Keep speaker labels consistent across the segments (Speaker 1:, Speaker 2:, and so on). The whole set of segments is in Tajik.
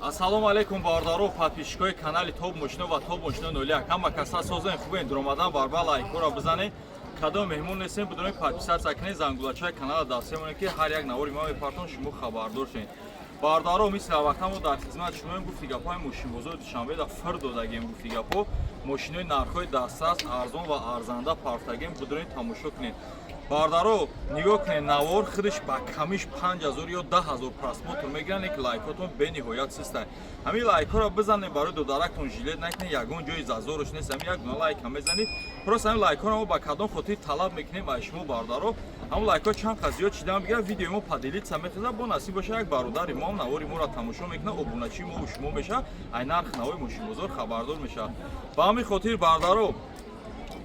Speaker 1: Ассалому алейкум бардаро подписчикои канали Топ Мошино ва Топ Мошино 01. Ҳама каса созен хубен дуромадан барба лайкора бизанед. Кадом меҳмон нестем бидуни подписатсия кунед зангулачаи канала даст монед ки ҳар як навори мо мепартон шумо хабардор шавед. Бардаро мисли вақта мо дар хизмат шумо гуфти гапҳои мошинбозои душанбеда фир додагем гуфти гапҳо мошинои нархҳои дастрас арзон ва арзанда партагем бидуни тамошо кунед. Бардаро нигоҳ кунед навор худш ба камиш 5000 ё 10000 просмотр мегирад, ек лайкотон бениҳоят систай. Ҳамин лайкҳоро бизанед барои додарактон жилет накунед, ягон ҷои зазорош нест, ҳамин як дуна лайка мезанед. Просто ҳамин лайкҳоро мо ба кадом хотир талаб мекунем аз шумо бардаро. Ҳамин лайкҳо чанд қад зиёд шидам бигирад, видеои мо поделитса мехезад, бо насиб боша як бародари мо навори моро тамошо мекунад, обуначии мо шумо меша, ай нарх навои мошинбозор хабардор меша. Ба ҳамин хотир бардаро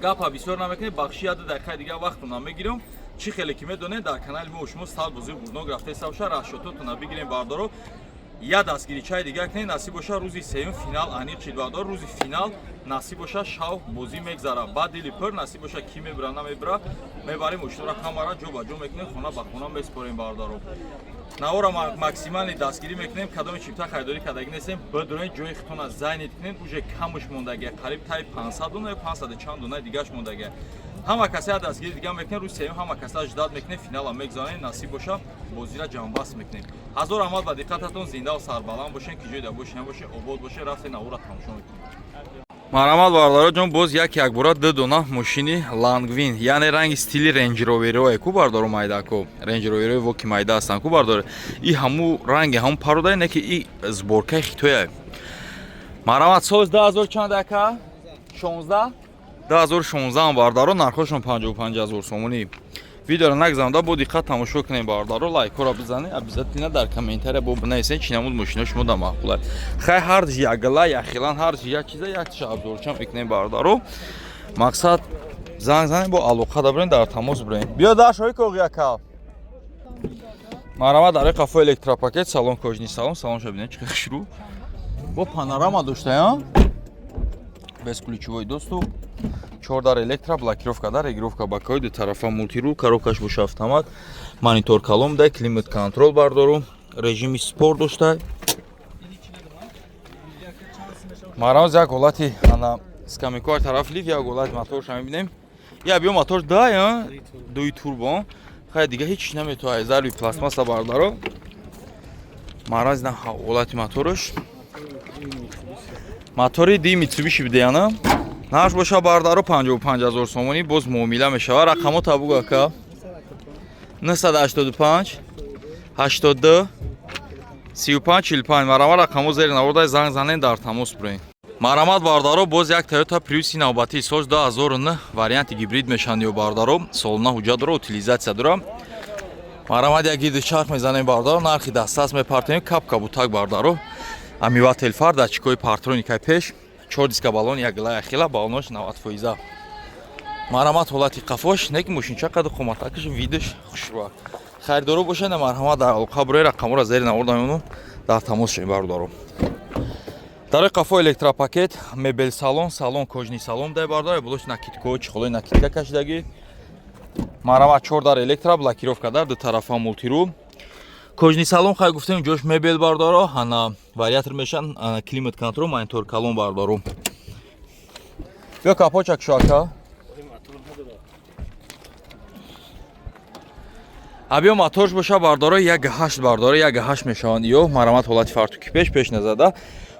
Speaker 1: гапа бисёр намекунед, бахши 1 дақиқаи дигар вақтон намегирем. Чӣ хеле ки медонед дар канали мо шумо стал бозии бурднок рафтеса боша, расшототона бигирем бардаро. Я дастгири чай дигар кунед, насиб боша рӯзи сеюм финал аниқ шид бардаро, рӯзи финал насиб боша шав бозӣ мегзара. Баъд дили пир насиб боша ки мебира намебира, мебарем мошинро ҳамара ҷо ба ҷо мекунем, хона ба хона меспорем бардаро. Навора максимали дастгирӣ мекунем, кадоми чипта харидорӣ кардагӣ нестем, бидуни ҷои хитона зайнид кунед, уже камуш мондагия, қариб таи 500 дуна, 500 чанд дунаи дигаш мондагия. Ҳама касе дастгирӣ дигар мекунем, рӯзи сеюм ҳама касе ждат мекунем, финала мегзанем, насиб боша бозира ҷамъбаст мекунем. Ҳазор раҳмат ба диққататон, зинда ва сарбаланд бошен, ки ҷойда бошен бошен, обод бошен, рафтен навора тамошо мекунем. Марҳамат бардаро ҷон, боз як бора ду дона мошини лангвин, яъне ранги стили ренҷроверое ку бардаро майдако, ренҷроверои воки майда ҳастанд ку бардаро. И ҳамун ранги ҳамун пародаи не ки и сборкаи хитояе. Марҳамат, соз 2000 чанд ака? 16 2016 бардаро, нархошон 55000 сомонӣ. Видеоро нагзанда бо диққат тамошо кунем бардаро, лайкҳоро бизанед, обязательно дар комментария бо бинависед чӣ намуд мошино шумо да мақбулад. Хай ҳар ягла яхилан ҳар як чиза як тиша абзорчам мекунем бардаро. Мақсад занг занем бо алоқа да бирем, дар тамос бирем. Биё дашои коғияка. Марҳамат, дар қафо электропакет, салон кожни салон, салон шо бинед чӣ хушрӯ. Бо панорама доштаям. Без ключевой доступ. 4 дар электро, блокировка дар, регулировка бакаи ду тарафа мултирул, коробкаш боша автомат, монитор калом да, климат контрол бардару, режими спорт дошта. Марамз як ҳолати ана скамейкаи тараф лифт, як ҳолати моторш мебинем. Я биё мотор да, я дуи турбо. Хай дига ҳеч наметавонад зарби пластмасса бардаро. Марамз на ҳолати моторш. Мотори ди Mitsubishi бидеяна. Наш боша бардаро 55000 сомонӣ, боз муомила мешава. Рақамо табуг ака 985 82 35 45. Марҳамат, рақамо зери наворда занг занед, дар тамос биред. Марҳамат бардаро, боз як Toyota Prius навбатии соз 2009 варианти гибрид мешаванд ё бардаро, солона ҳуҷҷат дора, утилизатсия дора. Марҳамат, як гирди чарх мезанем бардаро, нархи дастас мепартем, капка бутак бардаро. Амивател фар, датчикои партроникаи пеш, 4 диска балон, як гила яхила, балонош 90%. Марҳамат, ҳолати қафош, не ки мошинча қаду қоматакаш, видош хушрӯа. Харидоро бошед, марҳамат, дар алоқа биред, рақаморо зери навордаем, дар тамос шавед бардаро. Дар қафо электропакет, мебел салон, салон кожни салон дай бардаро, булош накидко, чихолои накидка кашидагӣ. Марҳамат, 4 дар электро, блокировка дар, ду тарафа мултирул. Кожни салон хай гуфтем ҷош мебел бардаро, ана вариатор мешан, ана климат контрол, монитор калон бардаро. Биё капочак шоака. Абиё моторш боша бардаро 1.8 бардаро, 1.8 мешаванд ё. Марҳамат, ҳолати фартуки пеш назада.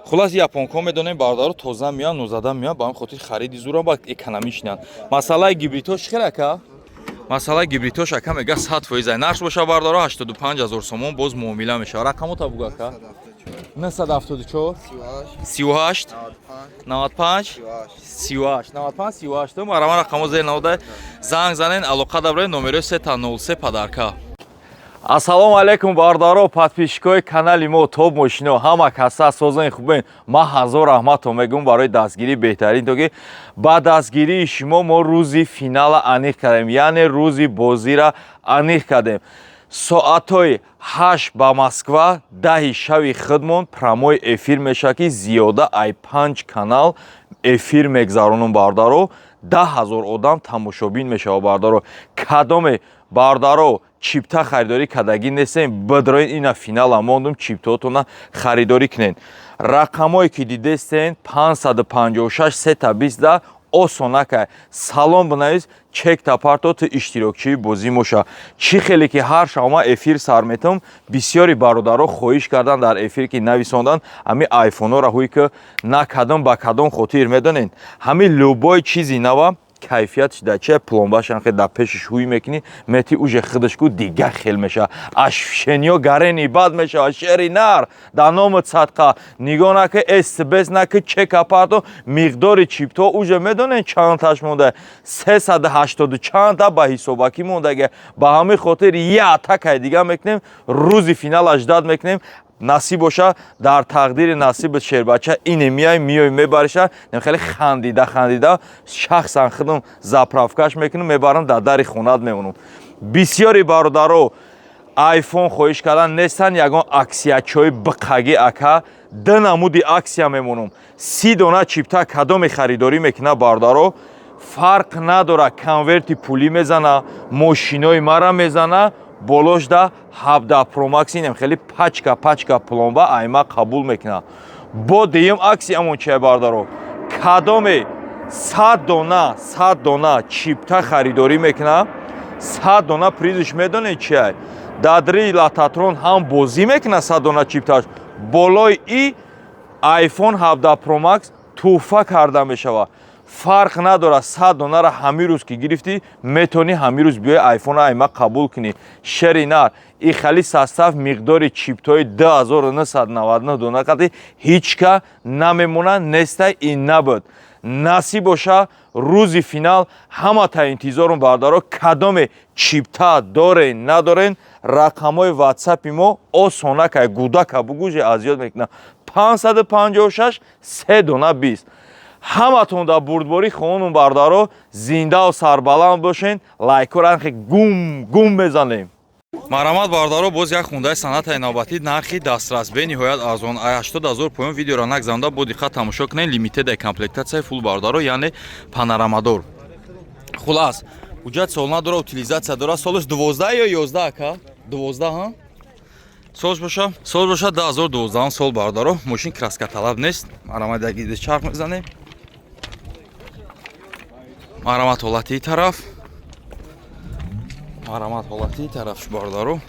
Speaker 1: Хулас японко медонем бардаро тоза миянд, нозада миянд, ба ҳамин хотир хариди зура ба экономичниянд. Масъалаи гибридҳо чӣ хел ака? Масъалаи гибридҳош ака мега 100%. Нарш боша бардаро 85000 сомон, боз муомила мешава. Рақамо табуг ака 974 38 95 38. Марҳамат, рақамо зери навода занг занен, алоқа да биред, номеро 303 падарка. Ассалому алейкум бардаро, подписчикои канали мо Топ Мошино, ҳама каса созани хубен, ма ҳазор раҳматон мегӯям барои дастгирии беҳтарин, то ки ба дастгирии шумо мо рӯзи финала аниқ кардем, яъне рӯзи бозира аниқ кардем. Соатҳои 8 ба Москва, 10 шави хидмон прамои эфир мешавад, ки зиёда ай 5 канал эфир мегзаронам бардаро, 10000 одам тамошобин мешавад бардаро. Кадоме бардаро
Speaker 2: чипта харидорӣ кардагӣ нестем, бидроин ина финала мондум, чиптаотона харидорӣ кунен. Рақамое ки дидестен 556 сета 20 осонака салом бинавис чекта партоти иштирокчии бозӣ моша. Чӣ хеле ки ҳар шама эфир сар метам, бисёри бародаро хоҳиш кардан дар эфир ки нависондан ҳами айфонҳоро ҳуи ки на кадом ба кадом хотир медонен. Ҳами любой чизи нава кайфиятш да че пломбашан хе да пешиш ҳуй мекунӣ, мети уже хидашку дига хел меша. Ашфшениё гарени бад меша, шери нар да номи садқа нигоҳ наки эстбес наки чека парто миқдори чипто уже медонен чандаш монда 380 чанда ба ҳисобакӣ мондаге. Ба ҳамин хотир я такай дига мекунем, рӯзи финалаш дад мекунем. Насиб боша дар тақдири насиби шербача ине миёй мебариша, хеле хандида шахсан худам заправкаш мекунам, мебарам дар дари хонат мемонам. Бисёри бародаро айфон хоҳиш кардан нестан, ягон аксиячои биқаги ака ду намуди аксия мемонам. 30 дона чипта кадоме харидорӣ мекуна бародаро, фарқ надора, конверти пулӣ мезана, мошинои мара мезана, болош да 17 Pro Max инем хеле пачка пломба айма қабул мекуна. Бо деюм аксиямон чия бардаро, кадоме 100 дона чипта харидорӣ мекуна, 100 дона призиш медонед чия? Дадри лататрон ҳам бозӣ мекуна 100 дона чипташ, болои и iPhone 17 Pro Max туҳфа карда мешава. Фарқ надора, 100 донара ҳамин рӯз ки гирифтӣ, метони ҳамин рӯз биёи айфон айма қабул кунӣ. Шери нар, и хали састав миқдори чиптои 2999 дона қати ҳичка намемона, нестай и набуд. Насиб боша рӯзи финал ҳамата интизорум бардаро, кадоме чипта дорен надорен, рақамои ватсапи мо осонакай гудака бугуже азёд мекуна 556 3 дона 20. ҳаматон дар бурдборӣ хоҳонум бардаро зиндаву сарбаланд бошен, лайкоран гум мезанем. Марамат бардаро боз як хундаи санъатаи навбатӣ нархи дастрас бениҳоят арзон 80 000 поён видеоро нагзанда бо диққат тамошо кунед. Лимитедаи комплектатсияи фул бардаро, яъне панорамадор. Хулас ҳуҷҷат солна дора, утилизатсия дора. Солаш 12 ё 11 ака? 12 ҳа? Солш боша 2012 сол бардаро. Мошин краска талаб нест. Марамат дагиде чарх мезанем. Марамат ҳолати тараф. Марамат ҳолати тараф бардаро.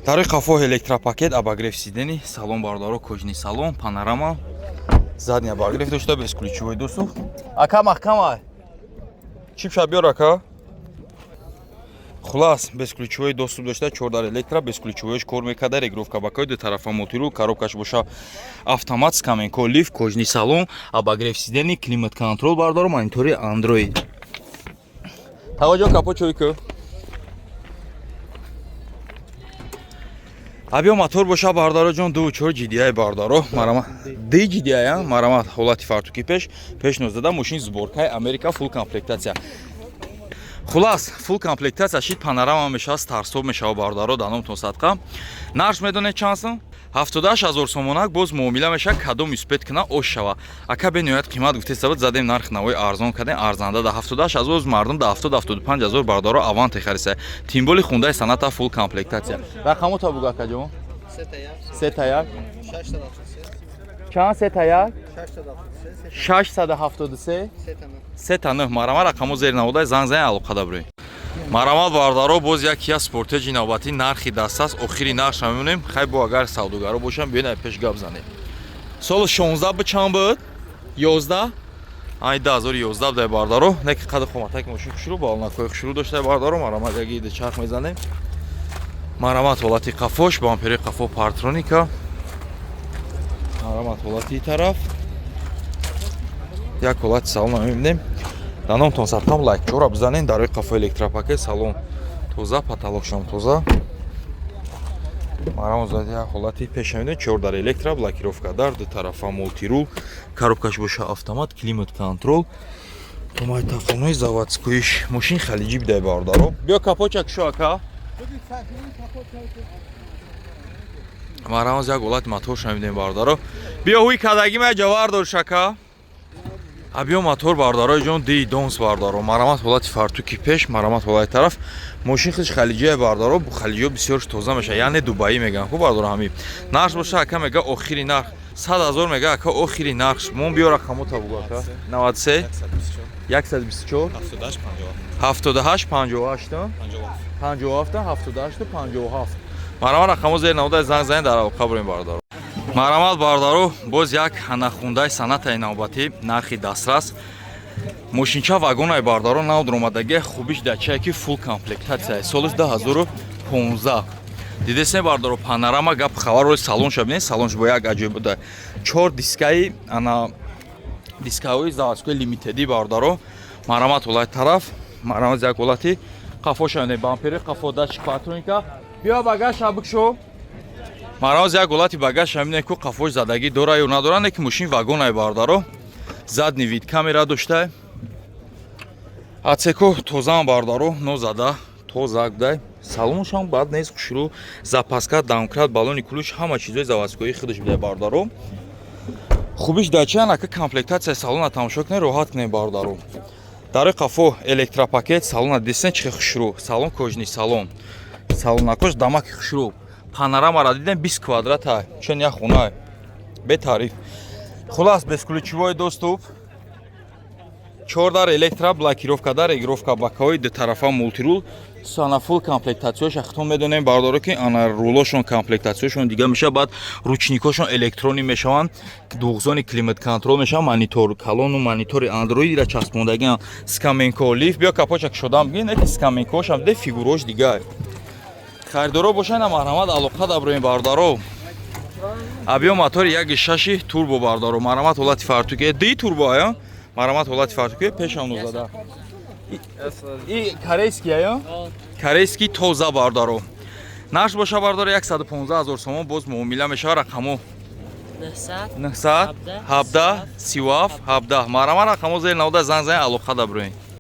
Speaker 2: Дари қафо электропакет обогрев сидени, салон бардаро, кожни салон, панорама. Задний обогрев дошта без ключевой доступ. Ака маҳкамай. Чипша биёр ака. Хулас безключовой доступ дошта, 4 электро, безключовойш кор мекарда, регулировка бакои ду тарафа мултирул, коробкаш боша автомат, скаменко, лифт, кожни салон, обогрев сидени, климат контрол бардаро, монитори Android. Таваҷҷоҳ капо чойка. Абиё мотор боша бардаро ҷон 2.4 GDI бардаро, марамат D GDI, марамат ҳолати фартуки пеш 19 мошин сборкаи Америка, фул комплектация. Хулас фул комплектация шид панорама мешава, старсоб мешава бардаро, даномтон садқа. Нарш медонед чанд сум? 78 000 сомонак, боз муомила мешава, кадом испет кина ош шава. Ака бениҳоят қимат гуфте сабад задем нарх навои арзон кардем, арзанда да 78 000, мардум да 70-75 000 бардаро аванте хариса. Тимболи хундаи санъата фул комплектация. Рақамо та буга ака ҷон? 3 чанд 3 673 3 марама рақамо зери наводай занг зани алоқа дабрӯй. Марамат бардаро боз як я спортеҷи навбатӣ нархи дастаст, охири нархша мемонем. Хай бо агар савдогаро бошам биёнай пеш гап занем. Соли 16 бу чанд буд? 11 ай 2011 дай бардаро, неки қади қоматак мошин хушру ба олнакои хушру доштай бардаро. Марамат яги иде чарх мезанем. Марамат ҳолати қафош, бампери қафо партроника. Марамат ҳолати тараф. Як ҳолати салон мебинем. Даномтон садқам лайкчора бизанем. Дарои қафо электропакет, салон тоза, потолокшам тоза. Марамат як ҳолати пеша мебинем. 4 электро, блокировка дар, ду тарафа мултирул, коробкаш боша автомат, климат контрол. Томайтафонои заводскоиш. Мошин халиҷи бидай бардаро. Биё капочак шо ака. Марамат як ҳолати моторша мебинем бардаро. Биё ҳуи кадаги ма ҷавар дор шака. Абиё мотор бардорои ҷон ди донс бардоро. Маромат ҳолати фартуки пеш, маромат ҳолати тараф. Мошин худш халиҷия бардоро, бу халиҷиё бисёр тоза меша. Яъне Дубаи меган ку бардоро ҳами. Нарх боша ака мега охири нарх 100,000 мега ака охири нарх. Мон биё рақамо табуга ака. 93 124 78 58 57 Маромат рақамо зер навода занг зани дар қабрин бардоро. Маромат бардаро боз як ҳанахундаи санатаи навбатӣ нархи дастрас. Мошинча вагонай бардаро нав дромадаги хубиш дачае ки фул комплектатсия соли 2015. Дидесен бардаро панорама гап хабар роли салонша бинед, салонш бо як аҷоиб буда. 4 дискаи ана дискаҳои заводскои лимитеди бардаро. Маромат ҳолати тараф, маромат як ҳолати қафоша не бампери, қафо датчик патроника. Биё багаж абукшо. Маромат як ҳолати багаж ҳамине ку қафош задагӣ дора ё надора, не ки мошин вагонай бардаро. Задни вид камера дошта. Атсеко тозаам бардаро, нозада, тоза гудай. Салоншам бад нест хушрӯ, запаска, дамкрат, балони кулуч, ҳама чизои заводскои худаш бида бардаро. Хубиш дача нака комплектатсия салона тамошо кунед, роҳат кунед бардаро. Дар қафо электропакет, салона дисен чихе хушрӯ, салон кожни салон. Салон накош дамаки хушрӯ. Панорамара дидем 20 квадрата, чун як хона бе тариф. Хулас безключевой доступ. 4 дар электро, блокировка дар, регулировка бакаҳои ду тарафа мултирул. Сана фул комплектатсияш ахтом медонем бардоро ки ана рулошон комплектатсияшон дига меша, баъд ручникошон электрони мешаванд, дуғзони климат контрол мешаванд, монитор, калону монитори андроидира часпондагиан, скаменко лифт, биё капочак шодам бигин, не ки скаменкошам де фигурош дига. Харидоро бошанд маромат алоқа даброин бардаро. Абиё мотори 1.6 турбо бардаро. Маромат ҳолати фартуки ди турбо ая. Маромат ҳолати фартуки пешам нозада. И корейский ая? Корейский тоза бардаро. Нарх боша бардаро 115,000 сомон, боз муомила мешава рақамо 900 17 37 17. Маромат рақамо зер навода занг зани алоқа даброин.